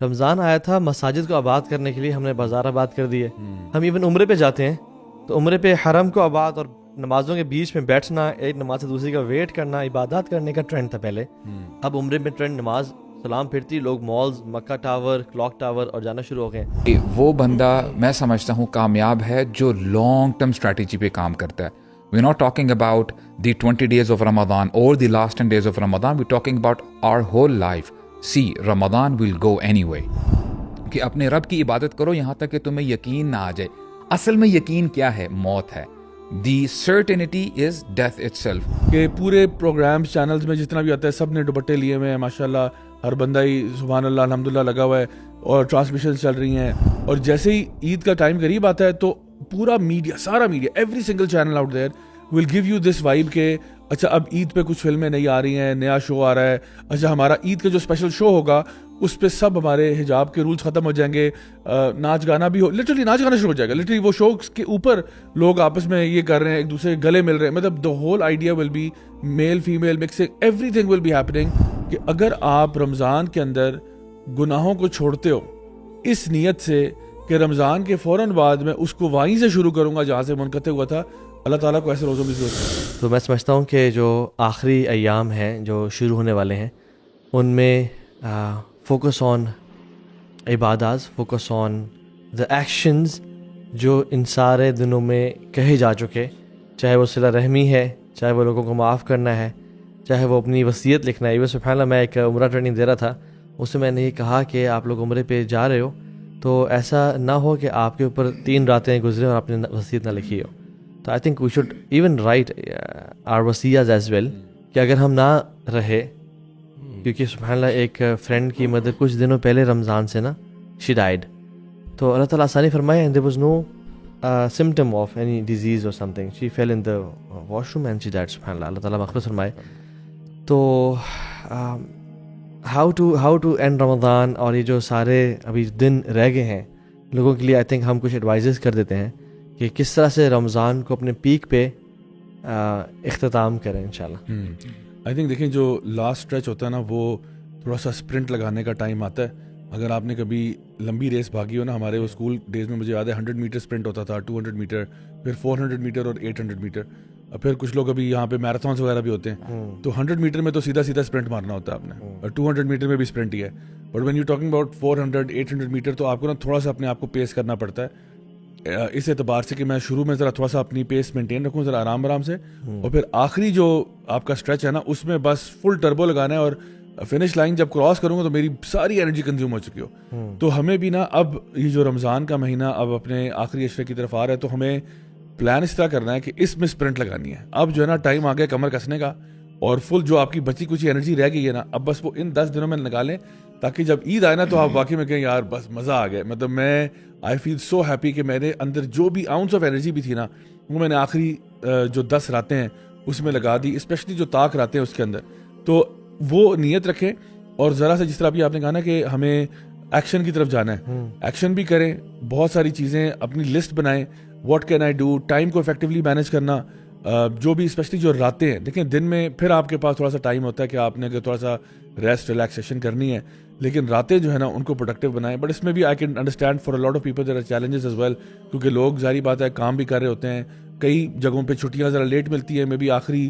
رمضان آیا تھا مساجد کو آباد کرنے کے لیے، ہم نے بازار آباد کر دیے. ہم ایون عمرے پہ جاتے ہیں تو عمرے پہ حرم کو آباد اور نمازوں کے بیچ میں بیٹھنا، ایک نماز سے دوسری کا ویٹ کرنا، عبادات کرنے کا ٹرینڈ تھا پہلے. اب عمرے میں ٹرینڈ نماز سلام پھرتی، لوگ مالز، مکہ ٹاور، کلاک ٹاور اور جانا شروع ہو گئے. وہ بندہ میں سمجھتا ہوں کامیاب ہے جو لانگ ٹرم اسٹریٹجی پہ کام کرتا ہے. We're not talking about the 20 days of Ramadan or the last 10 days of Ramadan. We're talking about our whole life. See, Ramadan will go anyway. کہ اپنے رب کی عبادت کرو یہاں تک کہ تمہیں یقین نہ آ جائے. اصل میں یقین کیا ہے؟ موت ہے. The certainty is death itself. کہ پورے پروگرامز چینلز میں جتنا بھی آتا ہے سب نے دوپٹے لیے ہوئے ہیں ماشاءاللہ، ہر بندہ ہی سبحان اللہ الحمدللہ لگا ہوا ہے اور ٹرانسمیشن چل رہی ہیں. اور جیسے ہی عید کا ٹائم قریب آتا ہے تو پورا میڈیا، سارا media, every single channel out there will give you this vibe کہ اچھا اب عید پہ کچھ فلمیں نئی آ رہی ہیں، نیا شو آ رہا ہے، اچھا ہمارا عید کا جو اسپیشل شو ہوگا اس پہ سب ہمارے حجاب کے رولز ختم ہو جائیں گے، ناچ گانا بھی ہو، لٹرلی ناچ گانا شروع ہو جائے گا. لٹرلی وہ شو کے اوپر لوگ آپس میں یہ کر رہے ہیں، ایک دوسرے کے گلے مل رہے ہیں. مطلب the whole idea will be male female mixing, everything will be happening. کہ اگر آپ رمضان کے اندر گناہوں کو چھوڑتے ہو اس نیت سے کہ رمضان کے فوراً بعد میں اس کو وہیں سے شروع کروں گا جہاں سے منقطع ہوا تھا، اللہ تعالیٰ کو ایسے روزوں کی ضرورت ہے. تو میں سمجھتا ہوں کہ جو آخری ایام ہیں جو شروع ہونے والے ہیں ان میں فوکس آن عبادات، فوکس آن دا ایکشنز جو ان سارے دنوں میں کہے جا چکے، چاہے وہ صلہ رحمی ہے، چاہے وہ لوگوں کو معاف کرنا ہے، چاہے وہ اپنی وصیت لکھنا ہے. سبحان اللہ، میں ایک عمرہ ٹریننگ دے رہا تھا، اس میں میں نے یہ کہا کہ آپ لوگ عمرے پہ جا رہے ہو تو ایسا نہ ہو کہ آپ کے اوپر 3 راتیں گزریں اور آپ نے وصیت نہ لکھی ہو. تو I think we should even write our وصیاز ایز ویل، کہ اگر ہم نہ رہے، کیونکہ سبحان اللہ ایک فرینڈ کی مدد کچھ دنوں پہلے رمضان سے نا شی ڈائڈ، تو اللہ تعالیٰ آسانی فرمائے and there was no symptom of any disease or something. She fell in the washroom and she died. سبحان اللہ، اللہ تعالیٰ مغفرت فرمائے. تو how to end رمضان، اور یہ جو سارے ابھی دن رہ گئے ہیں لوگوں کے لیے، آئی تھنک ہم کچھ ایڈوائزز کر دیتے ہیں کہ کس طرح سے رمضان کو اپنے پیک پہ اختتام کریں انشاءاللہ. آئی تھنک دیکھیں جو لاسٹ اسٹریچ ہوتا ہے نا وہ تھوڑا سا اسپرنٹ لگانے کا ٹائم آتا ہے. اگر آپ نے کبھی لمبی ریس بھاگی ہو نا، ہمارے وہ اسکول ڈیز میں مجھے یاد ہے 100 میٹر اسپرنٹ ہوتا تھا، 200 میٹر، پھر 400 میٹر اور 800 میٹر، اور پھر کچھ لوگ ابھی یہاں پہ میراتھنس وغیرہ بھی ہوتے ہیں. تو 100 میٹر میں تو سیدھا اسپرنٹ مارنا ہوتا ہے آپ نے، اور 200 میٹر میں بھی اسپرنٹ ہی ہے. But when you talking about 400 800 metre تو آپ کو نا تھوڑا سا اپنے آپ کو پیس کرنا پڑتا ہے، اس اعتبار سے کہ میں شروع میں ذرا تھوڑا سا اپنی پیس مینٹین رکھوں، ذرا آرام سے، اور پھر آخری جو آپ کا اسٹریچ ہے نا اس میں بس فل ٹربو لگانا ہے، اور فنش لائن جب کراس کروں گا تو میری ساری انرجی کنزیوم ہو چکی ہو. تو ہمیں بھی نا اب یہ جو رمضان کا مہینہ اب اپنے آخری عشرے کی طرف آ رہا ہے، تو ہمیں پلان اس طرح کرنا ہے کہ اس میں اسپرنٹ لگانی ہے. اب جو ہے نا ٹائم آ گیا کمر کسنے کا، اور فل جو آپ کی بچی کچھ انرجی رہ گئی ہے نا اب بس وہ ان 10 دنوں میں نکالیں، تاکہ جب عید آئے نا تو آپ واقعی میں کہیں یار بس مزہ آ گیا. مطلب میں آئی فیل سو ہیپی کہ میرے اندر جو بھی آؤنس آف انرجی بھی تھی نا وہ میں نے آخری جو 10 راتیں ہیں اس میں لگا دی، اسپیشلی جو طاق راتیں ہیں اس کے اندر. تو وہ نیت رکھیں، اور ذرا سا جس طرح بھی آپ نے کہا نا کہ ہمیں ایکشن کی طرف جانا ہے، ایکشن بھی کریں، بہت ساری چیزیں اپنی لسٹ بنائیں، what can I do, time کو افیکٹولی مینیج کرنا. جو بھی اسپیشلی جو راتیں ہیں، دیکھیں دن میں پھر آپ کے پاس تھوڑا سا ٹائم ہوتا ہے کہ آپ نے اگر تھوڑا سا ریسٹ ریلیکسیشن کرنی ہے، لیکن راتیں جو ہے نا ان کو پروڈکٹیو بنائیں. بٹ اس میں بھی I can understand for a lot of people there are challenges as well, کیونکہ لوگ ظاہری بات ہے کام بھی کر رہے ہوتے ہیں، کئی جگہوں پہ چھٹیاں ذرا لیٹ ملتی ہیں، میں بھی آخری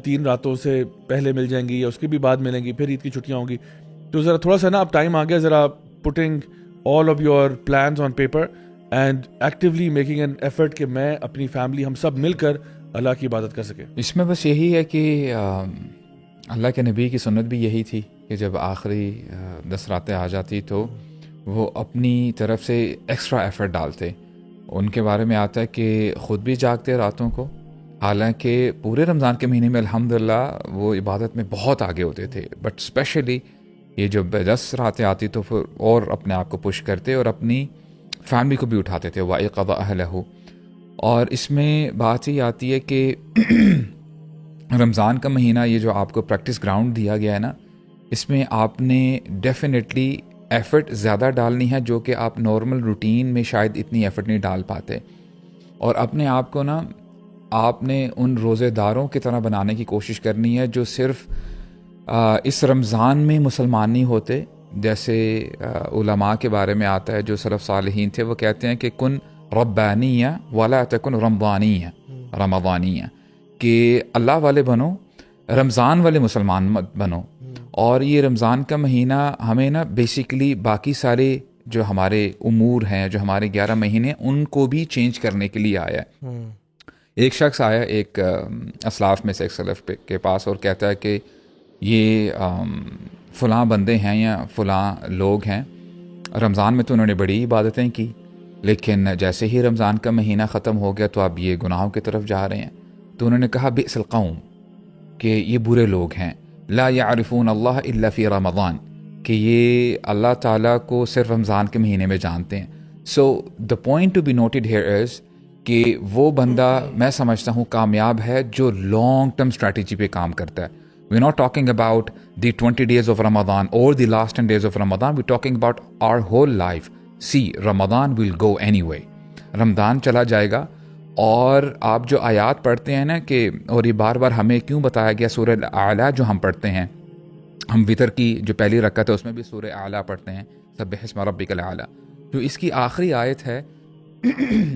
3 راتوں سے پہلے مل جائیں گی یا اس کے بھی بعد ملیں گی، پھر عید کی چھٹیاں ہوں گی. تو ذرا تھوڑا سا نا اب ٹائم آ گیا ذرا putting all of your plans on paper and actually making an effort کہ میں اپنی فیملی ہم سب مل کر اللہ کی عبادت کر سکیں. اس میں بس یہی ہے کہ اللہ کے نبی کی سنت بھی یہی تھی کہ جب آخری 10 راتیں آ جاتی تو وہ اپنی طرف سے ایکسٹرا ایفرٹ ڈالتے. ان کے بارے میں آتا ہے کہ خود بھی جاگتے راتوں کو، حالانکہ پورے رمضان کے مہینے میں الحمدللہ وہ عبادت میں بہت آگے ہوتے تھے، بٹ اسپیشلی یہ جو 10 راتیں آتی تو پھر اور اپنے آپ کو پش کرتے اور اپنی فیملی کو بھی اٹھاتے تھے، وَأَيْقَظَ أَهْلَهُ. اور اس میں بات ہی آتی ہے کہ رمضان کا مہینہ یہ جو آپ کو پریکٹس گراؤنڈ دیا گیا ہے نا، اس میں آپ نے ڈیفینیٹلی ایفرٹ زیادہ ڈالنی ہے، جو کہ آپ نارمل روٹین میں شاید اتنی ایفرٹ نہیں ڈال پاتے. اور اپنے آپ کو نا آپ نے ان روزے داروں کی طرح بنانے کی کوشش کرنی ہے جو صرف اس رمضان میں مسلمان نہیں ہوتے جیسے علماء کے بارے میں آتا ہے جو سلف صالحین تھے وہ کہتے ہیں کہ کن ربانیہ ولا تکن رمضانیہ رمضانیہ، کہ اللہ والے بنو، رمضان والے مسلمان مت بنو. اور یہ رمضان کا مہینہ ہمیں نا بیسیکلی باقی سارے جو ہمارے امور ہیں، جو ہمارے 11 مہینے، ان کو بھی چینج کرنے کے لیے آیا ہے. ایک شخص آیا ایک اسلاف میں سے ایک سلف کے پاس اور کہتا ہے کہ یہ فلاں بندے ہیں یا فلاں لوگ ہیں، رمضان میں تو انہوں نے بڑی عبادتیں کی، لیکن جیسے ہی رمضان کا مہینہ ختم ہو گیا تو اب یہ گناہوں کی طرف جا رہے ہیں. تو انہوں نے کہا بئس القوم، کہ یہ برے لوگ ہیں، لا يعرفون اللہ الا فی رمضان، کہ یہ اللہ تعالیٰ کو صرف رمضان کے مہینے میں جانتے ہیں. So the point to be noted here is کہ وہ بندہ میں سمجھتا ہوں کامیاب ہے جو لانگ ٹرم اسٹریٹجی پہ کام کرتا ہے. We not talking about the 20 days of Ramadan اور the last 10 days of Ramadan, we talking about our whole life. See Ramadan will go anyway, Ramadan چلا جائے گا. اور آپ جو آیات پڑھتے ہیں نا کہ، اور یہ بار بار ہمیں کیوں بتایا گیا سورہ اعلیٰ جو ہم پڑھتے ہیں، ہم وتر کی جو پہلی رکعت ہے اس میں بھی سورہ اعلیٰ پڑھتے ہیں، سبح اسم ربک الاعلیٰ، جو اس کی آخری آیت ہے.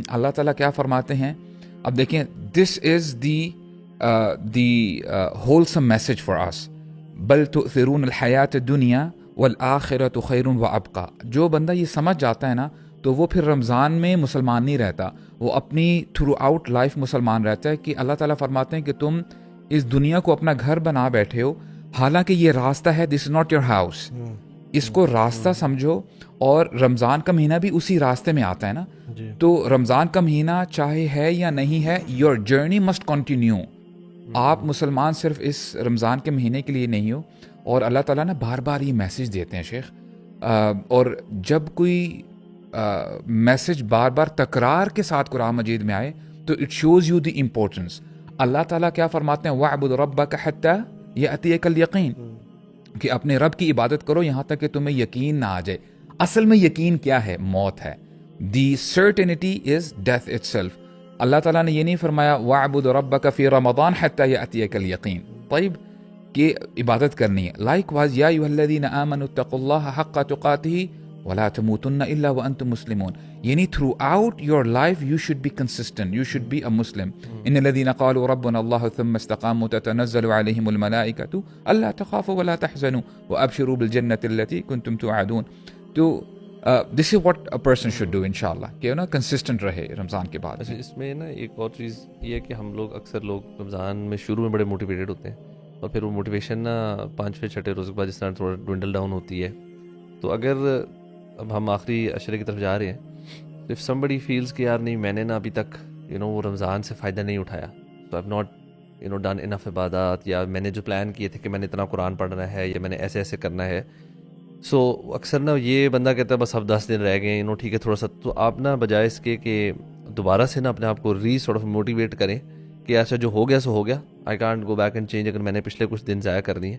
اللہ تعالیٰ کیا فرماتے ہیں؟ اب دیکھیں، دس از دی ہولسم میسج فار اس، بل تؤثرون الحیات الدنیا والآخرۃ خیر وابقیٰ. جو بندہ یہ سمجھ جاتا ہے نا تو وہ پھر رمضان میں مسلمان نہیں رہتا، وہ اپنی تھرو آؤٹ لائف مسلمان رہتا ہے. کہ اللہ تعالیٰ فرماتے ہیں کہ تم اس دنیا کو اپنا گھر بنا بیٹھے ہو، حالانکہ یہ راستہ ہے، دس از ناٹ یور ہاؤس. اس کو راستہ سمجھو، اور رمضان کا مہینہ بھی اسی راستے میں آتا ہے نا. تو رمضان کا مہینہ چاہے ہے یا نہیں ہے، یور جرنی مسٹ کنٹینیو. آپ مسلمان صرف اس رمضان کے مہینے کے لیے نہیں ہو. اور اللہ تعالیٰ نا بار بار یہ میسیج دیتے ہیں شیخ، اور جب کوئی میسیج بار بار تکرار کے ساتھ قرآن مجید میں آئے تو it shows you the importance. Allah تعالیٰ کیا فرماتے ہیں؟ وَاعْبُدْ رَبَّكَ حَتَّى يَأْتِيَكَ الْيَقِينُ، کہ اپنے رب کی عبادت کرو یہاں تک کہ تمہیں یقین نہ آ جائے. اصل میں یقین کیا ہے؟ موت ہے. The certainty is death itself. Allah تعالیٰ نے یہ نہیں فرمایا وَاعْبُدْ رَبَّكَ فِي رَمَضَانَ حَتَّى يَأْتِيَكَ الْيَقِينُ، طيب کہ عبادت کرنی ہے. لائک واز یا ایھا الذین آمنوا اتقوا اللہ حق تقاتہ ولا تموتن الا وانتم مسلمون. یعنی throughout your life you should be consistent, you should be a Muslim. ان الذین قالوا ربنا اللہ ثم استقاموا تتنزل علیہم الملائکۃ الا تخافوا ولا تحزنوا وابشروا بالجنۃ التي کنتم توعدون. تو this is what a person should do انشاءاللہ، کہ نا کنسسٹنٹ رہے رمضان کے بعد. اچھا، اس میں نا ایک اور چیز یہ ہے کہ ہم لوگ اکثر لوگ رمضان میں شروع میں بڑے موٹیویٹیڈ ہوتے ہیں، اور پھر وہ موٹیویشن نا 5ویں 6ٹھے روز کے بعد جس طرح تھوڑا ڈوینڈل ڈاؤن ہوتی ہے. تو اگر اب ہم آخری عشرے کی طرف جا رہے ہیں، اف somebody feels کہ یار نہیں، میں نے نا ابھی تک وہ رمضان سے فائدہ نہیں اٹھایا، تو I've not ڈن انف عبادات، یا میں نے جو پلان کیے تھے کہ میں نے اتنا قرآن پڑھنا ہے یا میں نے ایسے ایسے کرنا ہے. سو اکثر نا یہ بندہ کہتا ہے بس اب 10 دن رہ گئے، ٹھیک ہے تھوڑا سا. تو آپ نا بجائے اس کے کہ دوبارہ سے نا اپنے آپ کو سارٹ آف موٹیویٹ کریں کہ اچھا جو ہو گیا سو ہو گیا، I can't go back and change. اگر میں نے پچھلے کچھ دن ضائع کر دیے،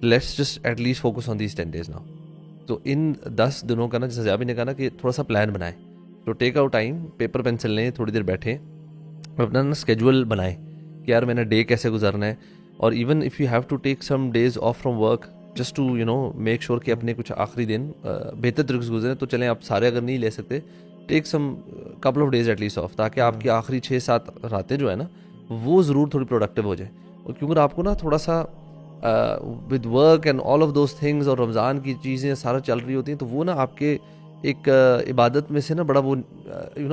let's just at least focus on these 10 days now. تو ان 10 دنوں کا نا، جیسے زیابی نے کہا نا کہ تھوڑا سا پلان بنائیں. تو take out time, paper pencil لیں، تھوڑی دیر بیٹھیں، اپنا نا اسکیجول بنائیں کہ یار میں نے ڈے کیسے گزارنا ہے. اور even if you have to take some days off from work just to make sure کہ اپنے کچھ آخری دن بہتر طریقے سے گزریں. تو چلیں آپ سارے اگر نہیں لے سکتے، take some couple of days at least off, تاکہ آپ کی آخری 6-7 راتیں جو ہے نا وہ ضرور تھوڑی پروڈکٹیو ہو جائے. اور کیونکہ آپ کو نا تھوڑا سا with work and all of those things, اور رمضان کی چیزیں سارا چل رہی ہوتی ہیں، تو وہ نا آپ کے ایک عبادت میں سے نا بڑا وہ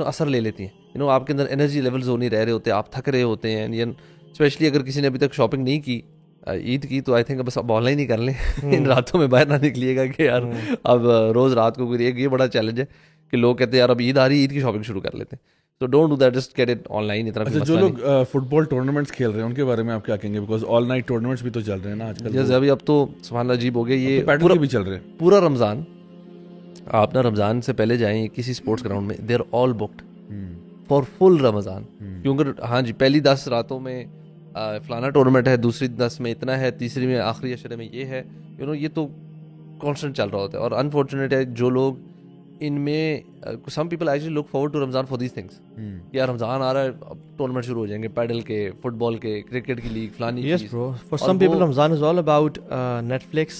اثر لے لیتی ہیں. آپ کے اندر انرجی لیولز ہو نہیں رہے ہوتے، آپ تھک رہے ہوتے ہیں. اسپیشلی اگر کسی نے ابھی تک شاپنگ نہیں کی عید کی، تو آئی تھنک بس اب آن لائن ہی کر لیں. ان راتوں میں باہر نہ نکلیے گا کہ یار اب روز رات کو کوئی. یہ بڑا چیلنج ہے کہ لوگ کہتے ہیں یار اب عید آ رہی ہے، عید کی شاپنگ شروع کر لیتے ہیں. So don't do that, just get it online. اچھا، جو لوگ فٹ بال ٹورنامنٹس کھیل رہے ہیں ان کے بارے میں آپ کیا کہیں گے؟ بیکاز آل نائٹ ٹورنامنٹس بھی تو چل رہے ہیں نا آج کل. جیسے ابھی اب تو سبحان اللہ عجیب ہو گیا، یہ پورا بھی چل رہے ہیں پورا رمضان. آپ نا رمضان سے پہلے جائیں کسی اسپورٹس گراؤنڈ میں، they are all booked for full Ramadan. کیونکہ ہاں جی، پہلی 10 راتوں میں فلانا ٹورنامنٹ ہے، دوسری 10 میں اتنا ہے، تیسری میں آخری عشرے میں یہ ہے. یہ تو کانسٹنٹ چل رہا ہوتا ہے. اور انفارچونیٹ ہے جو لوگ ان میں some people actually look forward to Ramadan for these things. یا رمضان آ رہا ہے، اب ٹورنامنٹ شروع ہو جائیں گے، پیڈل کے، فٹ بال کے، کرکٹ کی لیگ، فلانی. Yes bro, for some people Ramadan is all about Netflix,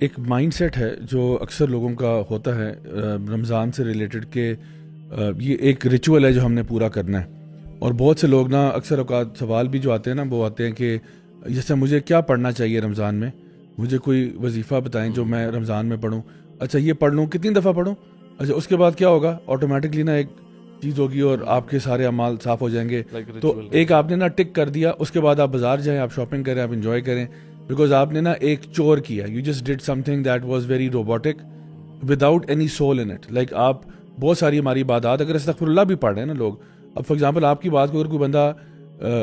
ایک مائنڈ سیٹ ہے جو اکثر لوگوں کا ہوتا ہے رمضان سے ریلیٹڈ کہ یہ ایک ریچول ہے جو ہم نے پورا کرنا ہے. اور بہت سے لوگ نا اکثر اوقات سوال بھی جو آتے ہیں نا وہ آتے ہیں کہ جیسے مجھے کیا پڑھنا چاہیے رمضان میں, مجھے کوئی وظیفہ بتائیں جو میں رمضان میں پڑھوں. اچھا یہ پڑھ لوں, کتنی دفعہ پڑھوں, اچھا اس کے بعد کیا ہوگا, آٹومیٹکلی نا ایک چیز ہوگی اور آپ کے سارے اعمال صاف ہو جائیں گے. تو ایک آپ نے نا ٹک کر دیا, اس کے بعد آپ بازار جائیں, آپ شاپنگ کریں, آپ انجوائے کریں, بیکاز آپ نے نا ایک چور کیا, you just did some thing that was very robotic without any civil in it. Like آپ بہت ساری ہماری عبادات اگر استغفر اللہ بھی پڑھ رہے ہیں نا لوگ, اب فار ایگزامپل آپ کی بات کو اگر کوئی بندہ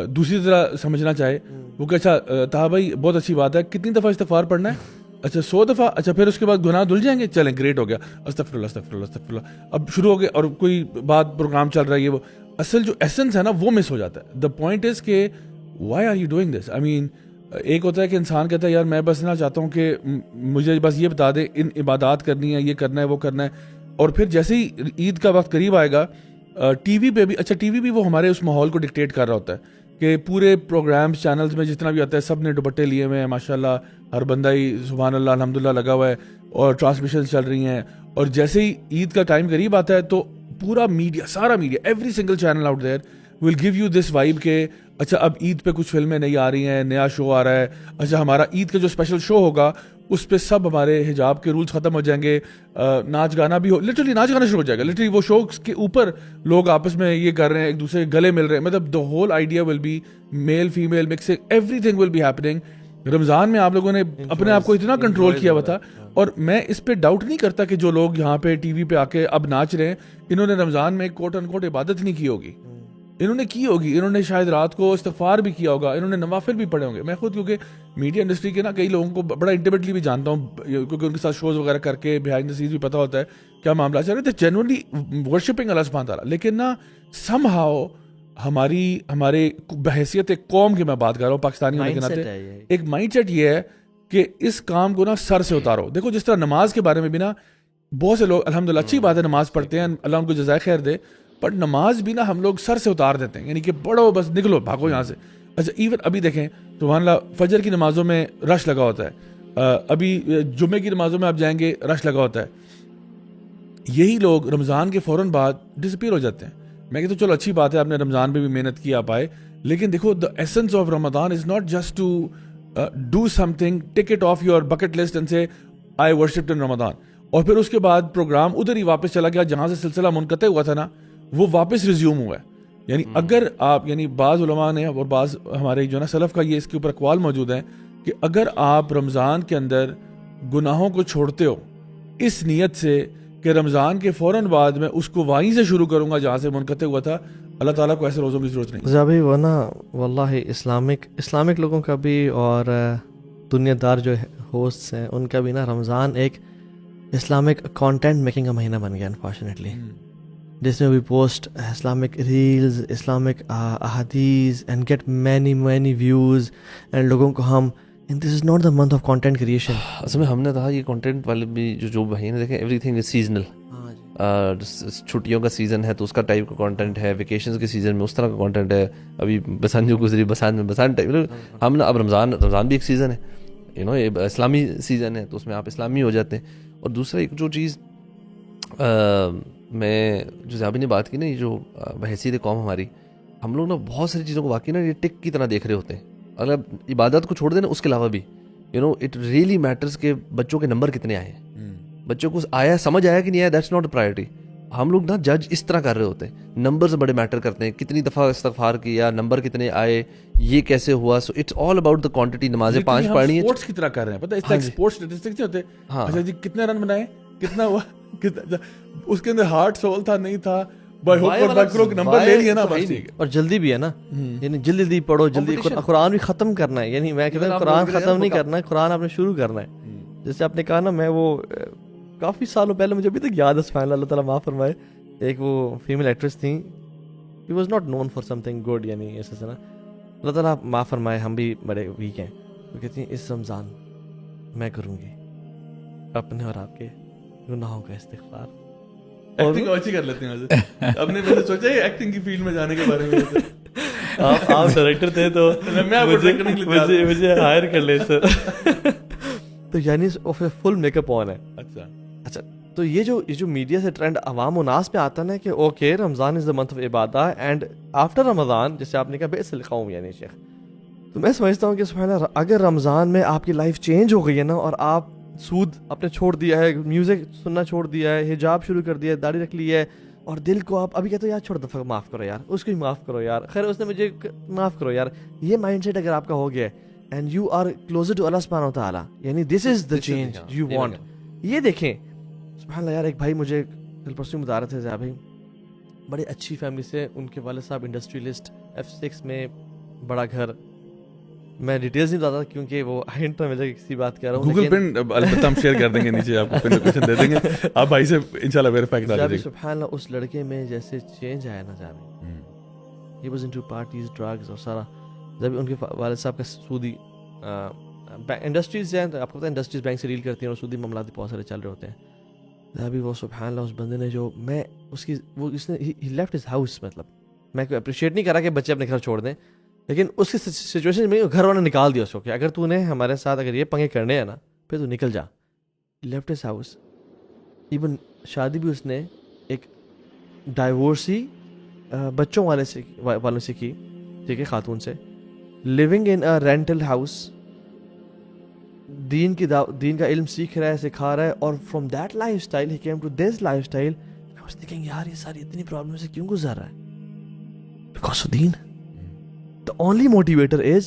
دوسری طرح سمجھنا چاہے, وہ کہ اچھا تھا بھائی بہت اچھی بات ہے, کتنی دفعہ استغفار پڑھنا ہے, اچھا 100 دفعہ, اچھا پھر اس کے بعد گناہ دھل جائیں گے, چلیں گریٹ ہو گیا, استغفر اللہ استغفر اللہ استغفر اللہ, اب شروع ہو گیا اور کوئی بات پروگرام چل رہا ہے, یہ وہ اصل جو ایسنس ہے نا وہ مس ہو جاتا ہے. دا پوائنٹ از کہ why are you doing this. I mean ایک ہوتا ہے کہ انسان کہتا ہے یار میں بس نا چاہتا ہوں کہ مجھے بس یہ بتا دے ان عبادات کرنی ہے, یہ کرنا ہے, وہ کرنا ہے, اور پھر جیسے ہی عید کا وقت قریب آئے گا ٹی وی پہ بھی, اچھا ٹی وی بھی وہ ہمارے اس ماحول کو ڈکٹیٹ کر رہا ہوتا ہے کہ پورے پروگرامز چینلز میں جتنا بھی آتا ہے سب نے دوپٹے لیے ہوئے ہیں, ماشاء اللہ ہر بندہ ہی سبحان اللہ الحمدللہ لگا ہوا ہے, اور ٹرانسمیشنز چل رہی ہیں, اور جیسے ہی عید کا ٹائم قریب آتا ہے تو پورا میڈیا, سارا media, every single channel out there will give you this vibe کہ اچھا اب عید پہ کچھ فلمیں نئی آ رہی ہیں, نیا شو آ رہا ہے, اچھا ہمارا عید کا جو اسپیشل شو ہوگا اس پہ سب ہمارے حجاب کے رولز ختم ہو جائیں گے, ناچ گانا بھی ہو, لٹرلی ناچ گانا شروع ہو جائے گا, لٹرلی وہ شو کے اوپر لوگ آپس میں یہ کر رہے ہیں, ایک دوسرے کے گلے مل رہے ہیں, مطلب the whole idea will be male female mixing, everything will be happening. Ramadan میں آپ لوگوں نے اپنے آپ کو اتنا کنٹرول کیا ہوا تھا, اور میں اس پہ ڈاؤٹ نہیں کرتا کہ جو لوگ یہاں پہ ٹی وی پہ آ کے اب ناچ رہے ہیں, انہوں نے رمضان میں کوٹ ان کوٹ عبادت نہیں کی ہوگی, انہوں نے کی ہوگی, انہوں نے شاید رات کو استغفار بھی کیا ہوگا, انہوں نے نوافل بھی پڑھے ہوں گے. میں خود کیونکہ میڈیا انڈسٹری کے نا کئی لوگوں کو بڑا انٹیمیٹلی بھی جانتا ہوں, کیونکہ ان کے ساتھ شوز وغیرہ کر کے بیہائنڈ دا سینز بھی پتہ ہوتا ہے کیا معاملہ چل رہا ہے, جنرلی ورشپنگ اللہ سبحانہ تعالیٰ. لیکن نا سم ہاؤ ہمارے بحیثیت ایک قوم کی میں بات کر رہا ہوں, پاکستانی ہونے کے ناطے ایک مائنڈ سیٹ یہ ہے کہ اس کام کو نا سر سے اتارو. دیکھو جس طرح نماز کے بارے میں بھی نا بہت سے لوگ الحمدللہ اچھی بات ہے نماز پڑھتے ہیں, اللہ ان کو جزائے خیر دے, بٹ نماز بھی نا ہم لوگ سر سے اتار دیتے ہیں, یعنی کہ پڑھو بس نکلو بھاگو یہاں سے. اچھا ایون ابھی دیکھیں سبحان اللہ فجر کی نمازوں میں رش لگا ہوتا ہے, ابھی جمعے کی نمازوں میں آپ جائیں گے رش لگا ہوتا ہے. یہی لوگ رمضان کے فوراً بعد ڈسپیئر ہو جاتے ہیں. میں کہتا ہوں چلو اچھی بات ہے آپ نے رمضان میں بھی محنت کی آپ آئے, لیکن دیکھو the essence of Ramadan is not just to do something, tick it off your bucket list and say I ورشپڈ ان رمضان, اور پھر اس کے بعد پروگرام ادھر ہی واپس چلا گیا جہاں سے سلسلہ منقطع ہوا تھا نا وہ واپس ریزیوم ہوا ہے. یعنی اگر آپ, یعنی بعض علماء نے اور بعض ہمارے جو نا سلف کا یہ اس کے اوپر اقوال موجود ہیں کہ اگر آپ رمضان کے اندر گناہوں کو چھوڑتے ہو اس نیت سے کہ رمضان کے فوراً بعد میں اس کو وہیں سے شروع کروں گا جہاں سے منقطع ہوا تھا, اللہ تعالیٰ کو ایسے روزوں کی ضرورت نہیں. ابھی وہ نا واللہ اسلامک لوگوں کا بھی اور دنیا دار جو ہوسٹس ہیں ان کا بھی نا رمضان ایک اسلامک کانٹینٹ میکنگ کا مہینہ بن گیا انفارچونیٹلی, جس میں we post Islamic reels, Islamic احادیث and get many views, and لوگوں کو ہم this is not the month of content creation. اصل میں ہم نے کہا یہ کانٹینٹ والے بھی جو بھائی نے دیکھیں ایوری تھنگ از سیزنل, چھٹیوں کا سیزن ہے تو اس کا ٹائپ کا کانٹینٹ ہے, ویکیشنز کے سیزن میں اس طرح کا کانٹینٹ ہے, ابھی بسان جو گزری بسان میں بسان ٹائپ, ہم نا اب رمضان بھی ایک سیزن ہے, یو نو اسلامی سیزن ہے تو اس میں آپ اسلامی ہو جاتے ہیں. اور دوسرا ایک جو چیز میں جو زیابی نے بات کی نا, یہ جو بحیثیت قوم ہماری, ہم لوگ نا بہت ساری چیزوں کو واقعی نا یہ ٹک کی طرح دیکھ رہے ہوتے ہیں. اگر عبادت کو چھوڑ دیں نا اس کے علاوہ بھی you know it really matters کہ بچوں کے نمبر کتنے آئے ہیں, بچوں کو آیا سمجھ آیا کہ نہیں آیا, دیٹس ناٹ اے پرائرٹی. ہم لوگ نا جج اس طرح کر رہے ہوتے ہیں, نمبرز بڑے میٹر کرتے ہیں, کتنی دفعہ استغفار کیا, نمبر کتنے آئے, یہ کیسے ہوا. So it's all about the quantity. نمازیں 5 پڑھنی ہیں اسپورٹس کی طرح کر رہے ہیں, پتہ ہے اس طرح اسپورٹس سٹیٹسٹکس ہوتے ہیں, اچھا جی کتنے رن بنائے, کتنا ہوا, اس کے اندر ہارٹ سول تھا نہیں تھا, نمبر لے لیا نا بس ٹھیک ہے. اور جلدی بھی ہے نا, یعنی جلدی پڑھو, جلدی قرآن بھی ختم کرنا ہے. یعنی میں کہتا ہوں قرآن ختم نہیں کرنا ہے, قرآن آپ نے شروع کرنا ہے. جیسے آپ نے کہا نا, میں وہ کافی سالوں پہلے مجھے ابھی تک یاد ہے, سبحان اللہ, اللہ تعالیٰ معاف فرمائے, ایک وہ فیمیل ایکٹریس تھیں, he was not known for something good, یعنی ایسے سے نا, اللہ تعالیٰ معاف فرمائے, ہم بھی بڑے ویک ہیں. وہ کہتی ہیں اس رمضان میں کروں گی اپنے اور آپ کے گناہوں کا استغفار. ایکٹنگ اچھی کر لیتے ہیں, آپ نے میں سوچا ہے ایکٹنگ کی فیلڈ میں جانے کے بارے میں. آپ ڈائریکٹر تھے تو میں مجھے ہائر کر لیں سر. تو یعنی فل میک اپ آن ہے. اچھا اچھا تو یہ جو میڈیا سے ٹرینڈ عوام و ناس میں آتا ہے نا کہ okay Ramadan is the month of عبادہ اینڈ آفٹر رمضان جیسے آپ نے کہا بئس القوم یعنی شیخ, تو میں سمجھتا ہوں کہ سبحان اللہ اگر رمضان میں آپ کی لائف چینج ہو گئی ہے نا اور آپ سود آپ نے چھوڑ دیا ہے, میوزک سننا چھوڑ دیا ہے, حجاب شروع کر دیا ہے, داڑھی رکھ لی ہے, اور دل کو آپ ابھی کہتے ہو یار چھوڑ دفعہ معاف کرو یار, اس کو ہی معاف کرو یار, خیر اس نے مجھے معاف کرو یار, یہ مائنڈ سیٹ اگر آپ کا ہو گیا ہے and you are closer to Allah سبحانہ و تعالیٰ, یعنی this is the change you want. یہ دیکھیں سبحان اللہ یار, ایک بھائی مجھے کل پرسوں بتا رہے تھے ضیاء بھائی, بڑے اچھی فیملی سے, ان کے والد صاحب انڈسٹریلسٹ, F6 میں بڑا گھر, میں ڈیٹیلز نہیں بتاتا کیونکہ وہ ہنٹ میں مجھے کسی بات کہہ رہا ہوں, گوگل پن البتہ ہم شیئر کر دیں گے نیچے, آپ کو پن لوکیشن دے دیں گے, آپ بھائی سے انشاءاللہ ویریفائی کرا دیجیے. سبحان اللہ اس لڑکے میں جیسے چینج آیا نا Javed, he was into parties drugs اور سارا, جب ان کے والد صاحب کا سودی انڈسٹریز ہیں, آپ کو پتہ ہے انڈسٹریز بینک سے ڈیل کرتی ہیں اور سودی معاملات بہت سارے چل رہے ہوتے ہیں. ابھی وہ سبحان اللہ اس بندے نے جو میں اس کی وہ اس نے ہی لیفٹ ہز ہاؤس, مطلب میں کوئی اپریشیٹ نہیں کرا کہ بچے اپنے گھر چھوڑ دیں, لیکن اس کی سچویشن میں گھر والوں نے نکال دیا اس کو کہ اگر تو نے ہمارے ساتھ اگر یہ پنگے کرنے ہیں نا پھر تو نکل جا. لیفٹ ہز ہاؤس, ایون شادی بھی اس نے ایک ڈائیورسی بچوں والوں سے کی, ٹھیک ہے, خاتون سے, living in a rental house, دین کا علم سیکھ رہا ہے, سکھا رہا ہے, اور فرام دیٹ لائف اسٹائل ہی came to this lifestyle. I was thinking یار یہ ساری اتنی پرابلم سے کیوں گزر رہا ہے, بیکاز آف دین. The only motivator is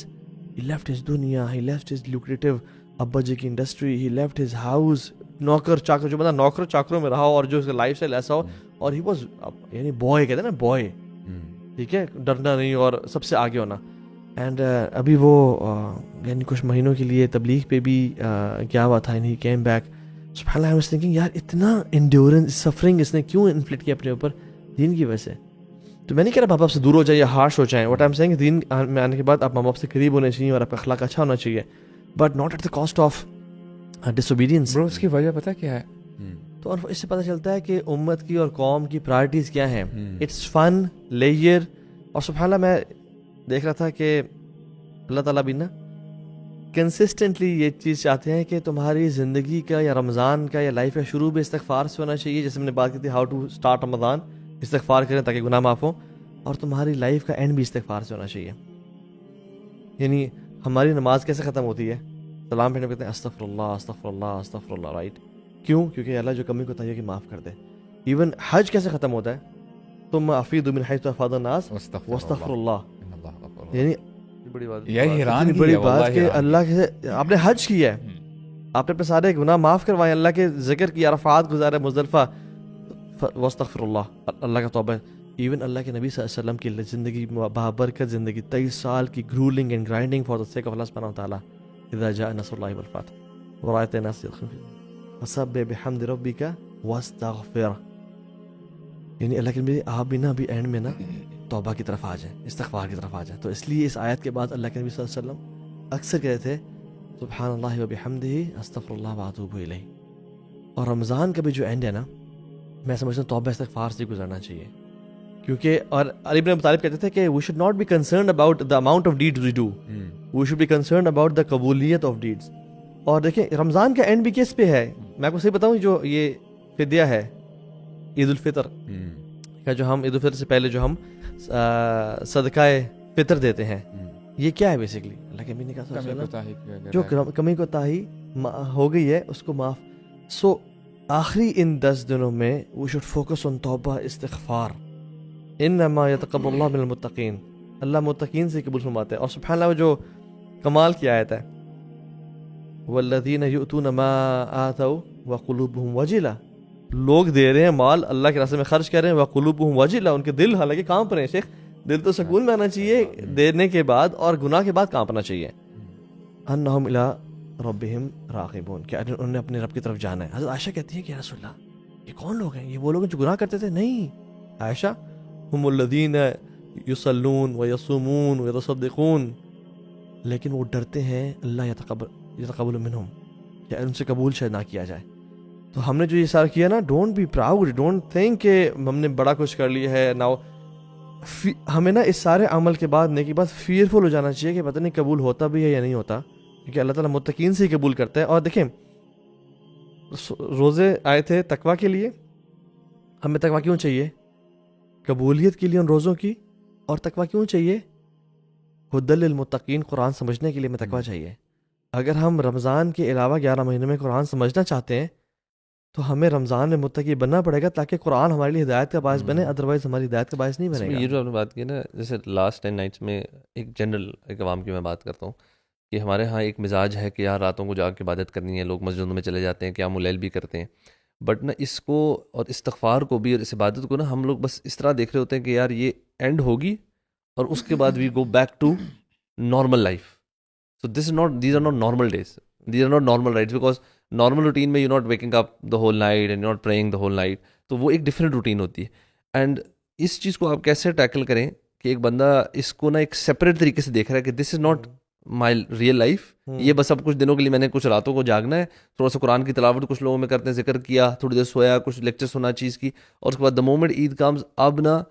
he left his dunya, he left his lucrative ابا جی کی industry, he left his house, نوکر چاکر, جو بندہ نوکر چاکروں میں رہا اور جو اس کا لائف اسٹائل ایسا ہو, اور he was یعنی بوائے کہتے ہیں نا, بوائے, ٹھیک ہے, ڈرنا نہیں اور سب سے آگے ہونا. اینڈ ابھی وہ یعنی کچھ مہینوں کے لیے تبلیغ پہ بھی گیا ہوا تھا, and he came back. سبحان اللہ I was thinking یار اتنا انڈیورنس سفرنگ اس نے کیوں انفلکٹ کیا اپنے اوپر دین کی وجہ سے. تو میں نہیں کہہ رہا ماں باپ سے دور ہو جائے یا ہارش ہو جائیں, واٹ آئی ایم سیئنگ دین میں آنے کے بعد آپ ماں باپ سے قریب ہونے چاہیے اور آپ کا اخلاق اچھا ہونا چاہیے, but not at the cost of disobedience. Bro اس کی وجہ پتہ کیا ہے؟ تو اور اس سے پتہ چلتا ہے کہ امت کی اور قوم کی پرائرٹیز کیا ہیں. اٹس فن, لیئر, اور سبحان اللہ میں دیکھ رہا تھا کہ اللہ تعالیٰ بھی نا کنسسٹنٹلی یہ چیز چاہتے ہیں کہ تمہاری زندگی کا یا رمضان کا یا لائف کا شروع بھی استغفار سے ہونا چاہیے, جیسے ہم نے بات کی تھی ہاؤ ٹو اسٹارٹ رمضان, استغفار کریں تاکہ گناہ معاف ہوں, اور تمہاری لائف کا اینڈ بھی استغفار سے ہونا چاہیے. یعنی ہماری نماز کیسے ختم ہوتی ہے, سلام پھیرنے کہتے ہیں استغفر اللہ استغفر اللہ استغفر اللہ, رائٹ, کیوں؟ کیونکہ اللہ جو کمی کو تاہیے کہ معاف کر دے. ایون حج کیسے ختم ہوتا ہے, تم افیضوا من حیث افاض الناس واستغفر اللہ, یعنی یہی حیران بڑی بات کہ اللہ کے آپ نے حج کیا ہے, آپ نے اپنے سارے گناہ معاف کروائے, اللہ کے ذکر کی, عرفات گزارے, مزدلفہ, واستغفر اللہ, اللہ کا توبہ. ایون اللہ کے نبی صلی اللہ علیہ وسلم کی زندگی بابرکت زندگی, 23 سال کی grueling and grinding for the sake of اللہ سبحانہ و تعالیٰ. اذا جاء نصر اللہ والفتح ورأیت الناس یدخلون فسبح بحمد ربک واستغفر. یعنی اللہ کے نبی آپ بھی نا ابھی اینڈ میں نا توبہ کی طرف آ جائیں, استغفار کی طرف آ جائیں. تو اس لیے اس آیت کے بعد اللہ کے نبی صلی اللہ علیہ وسلم اکثر کہتے تھے سبحان اللہ وبحمدہ استغفر اللہ واتوب الیہ. اور رمضان کا بھی جو اینڈ ہے نا, میں سمجھتا ہوں توبہ استغفار سے گزرنا چاہیے, کیونکہ اور علی بن ابی طالب کہتے تھے کہ we should not be concerned about the amount of deeds we do, we should be concerned about the قبولیت آف ڈیڈز. اور دیکھیں رمضان کا اینڈ بھی کس پہ ہے, میں آپ کو صحیح بتاؤں, جو یہ فدیہ ہے عید الفطر کا, جو ہم عید الفطر سے پہلے جو ہم صدقہ فطر دیتے ہیں, یہ کیا ہے بیسیکلی؟ اللہ کے نبی نے کہا جو کمی کوتاہی ہو گئی ہے اس کو معاف. سو آخری ان 10 دنوں میں وی شوڈ فوکس آن توبہ استغفار. انما یتقبل اللہ من المتقین, اللہ متقین سے قبول فرماتا ہے. اور سبحان اللہ جو کمال کی آیت ہے, والذین یؤتون ما آتوا وقلوبهم وجلہ, لوگ دے رہے ہیں مال اللہ کے راستے میں خرچ کر رہے ہیں, وقلوبهم وجلہ, ان کے دل حالانکہ کانپ رہے ہیں. شیخ دل تو سکون میں آنا چاہیے دینے کے بعد, اور گناہ کے بعد کانپنا چاہیے. انہم الی ربہم راغبون, کہ انہوں نے اپنے رب کی طرف جانا ہے. حضرت عائشہ کہتی ہیں کہ یا رسول اللہ یہ کون لوگ ہیں؟ یہ وہ لوگ ہیں جو گناہ کرتے تھے؟ نہیں عائشہ, ہم الذین یصلون ویصومون ویتصدقون, لیکن وہ ڈرتے ہیں اللہ یتقبل منہم, کہ ان سے قبول شاید نہ کیا جائے. تو ہم نے جو یہ سارا کیا نا, don't be proud, don't think کہ ہم نے بڑا کچھ کر لیا ہے. ناؤ ہمیں نا اس سارے عمل کے بعد نیکی بعد فیئرفل ہو جانا چاہیے کہ پتہ نہیں قبول ہوتا بھی ہے یا نہیں ہوتا. کیونکہ اللہ تعالیٰ متقین سے ہی قبول کرتا ہے. اور دیکھیں روزے آئے تھے تقویٰ کے لیے. ہمیں تقویٰ کیوں چاہیے؟ قبولیت کے لیے ان روزوں کی. اور تقویٰ کیوں چاہیے؟ ہدی للمتقین، قرآن سمجھنے کے لیے ہمیں تقویٰ چاہیے. اگر ہم رمضان کے علاوہ 11 مہینے میں قرآن سمجھنا چاہتے ہیں تو ہمیں رمضان میں متقی بننا پڑے گا تاکہ قرآن ہمارے لیے ہدایت کا باعث بنے. ادروائز ہماری ہدایت کا باعث نہیں بنے گا. یہ جو آپ نے بات کی نا، جیسے لاسٹ 10 نائٹس میں ایک جنرل ایک عوام کی میں بات کرتا ہوں کہ ہمارے ہاں ایک مزاج ہے کہ یار راتوں کو جاگ کے عبادت کرنی ہے، لوگ مسجدوں میں چلے جاتے ہیں، قیام اللیل بھی کرتے ہیں. بٹ نا اس کو اور استغفار کو بھی اور اس عبادت کو نا ہم لوگ بس اس طرح دیکھ رہے ہوتے ہیں کہ یار یہ اینڈ ہوگی اور اس کے بعد we go back to normal life. So these are not normal days, these are not normal rights, because normal routine میں you not waking up the whole night and you not praying the whole night. تو وہ ایک different routine ہوتی ہے. And اس چیز کو آپ کیسے ٹیکل کریں کہ ایک بندہ اس کو نا ایک سیپریٹ طریقے سے دیکھ رہا ہے کہ this is not my real life. یہ بس اب کچھ دنوں کے لیے میں نے کچھ راتوں کو جاگنا ہے، تھوڑا سا قرآن کی تلاوت کچھ لوگوں میں کرتے ہیں، ذکر کیا، تھوڑی دیر سویا، کچھ لیکچر سنا چیز کی، اور اس کے بعد دا مومنٹ عید کمز اب نا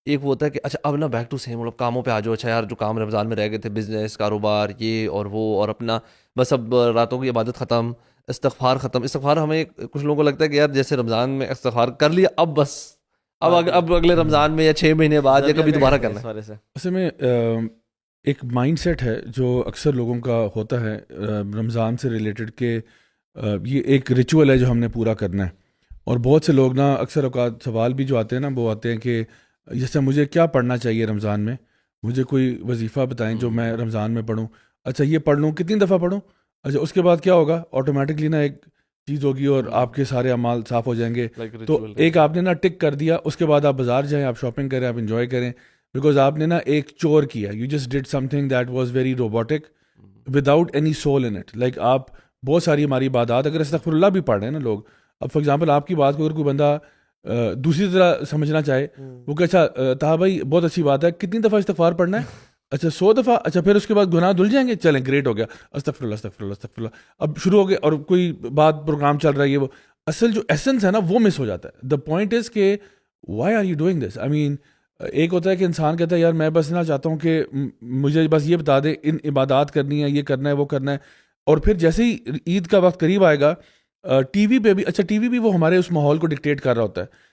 ایک وہ ہوتا ہے کہ اچھا اب نا بیک ٹو سیم، مطلب کاموں پہ آ جاؤ. اچھا یار جو کام رمضان میں رہ گئے تھے، بزنس، کاروبار، یہ اور وہ، اور اپنا بس اب راتوں کی عبادت ختم، استغفار ختم. استغفار ہمیں کچھ لوگوں کو لگتا ہے کہ یار جیسے رمضان میں استغفار کر لیا اب بس اب اگلے رمضان میں یا 6 مہینے بعد یا کبھی دوبارہ کرنا ہے. اصل میں ایک مائنڈ سیٹ ہے جو اکثر لوگوں کا ہوتا ہے رمضان سے ریلیٹڈ کہ یہ ایک ریچول ہے جو ہم نے پورا کرنا ہے. اور بہت سے لوگ نا اکثر اوقات سوال بھی جو آتے ہیں نا وہ آتے ہیں کہ جیسے مجھے کیا پڑھنا چاہیے رمضان میں، مجھے کوئی وظیفہ بتائیں جو میں رمضان میں پڑھوں. اچھا یہ پڑھ لوں، کتنی دفعہ پڑھوں؟ اچھا اس کے بعد کیا ہوگا؟ آٹومیٹکلی نا ایک چیز ہوگی اور آپ کے سارے اعمال صاف ہو جائیں گے. تو ایک آپ نے نا ٹک کر دیا، اس کے بعد آپ بازار جائیں، آپ شاپنگ کریں، آپ انجوائے کریں، بیکاز آپ نے نا ایک چور کیا. You just did some thing that was very robotic without any civil in it. Like آپ بہت ساری ہماری عبادات اگر استغفر اللہ بھی پڑھ رہے ہیں نا لوگ، اب فار ایگزامپل آپ کی بات کو اگر کوئی بندہ دوسری طرح سمجھنا چاہے، وہ کہ اچھا تھا بھائی بہت اچھی بات ہے، کتنی دفعہ استغفار پڑھنا ہے؟ اچھا 100 دفعہ. اچھا پھر اس کے بعد گناہ دھل جائیں گے؟ چلیں گریٹ ہو گیا، استغفر اللہ استغفر اللہ استغفر اللہ. اب شروع ہو گئے اور کوئی بات پروگرام چل رہا ہے، یہ وہ اصل جو ایسنس ہے نا وہ مس ہو جاتا ہے. دا پوائنٹ از کہ why are you doing this? I mean ایک ہوتا ہے کہ انسان کہتا ہے یار میں بس نا چاہتا ہوں کہ مجھے بس یہ بتا دے ان عبادات کرنی ہے، یہ کرنا ہے، وہ کرنا ہے. اور پھر جیسے ہی عید کا وقت قریب آئے گا ٹی وی پہ بھی، اچھا ٹی وی بھی وہ ہمارے اس ماحول کو ڈکٹیٹ کر رہا ہوتا ہے.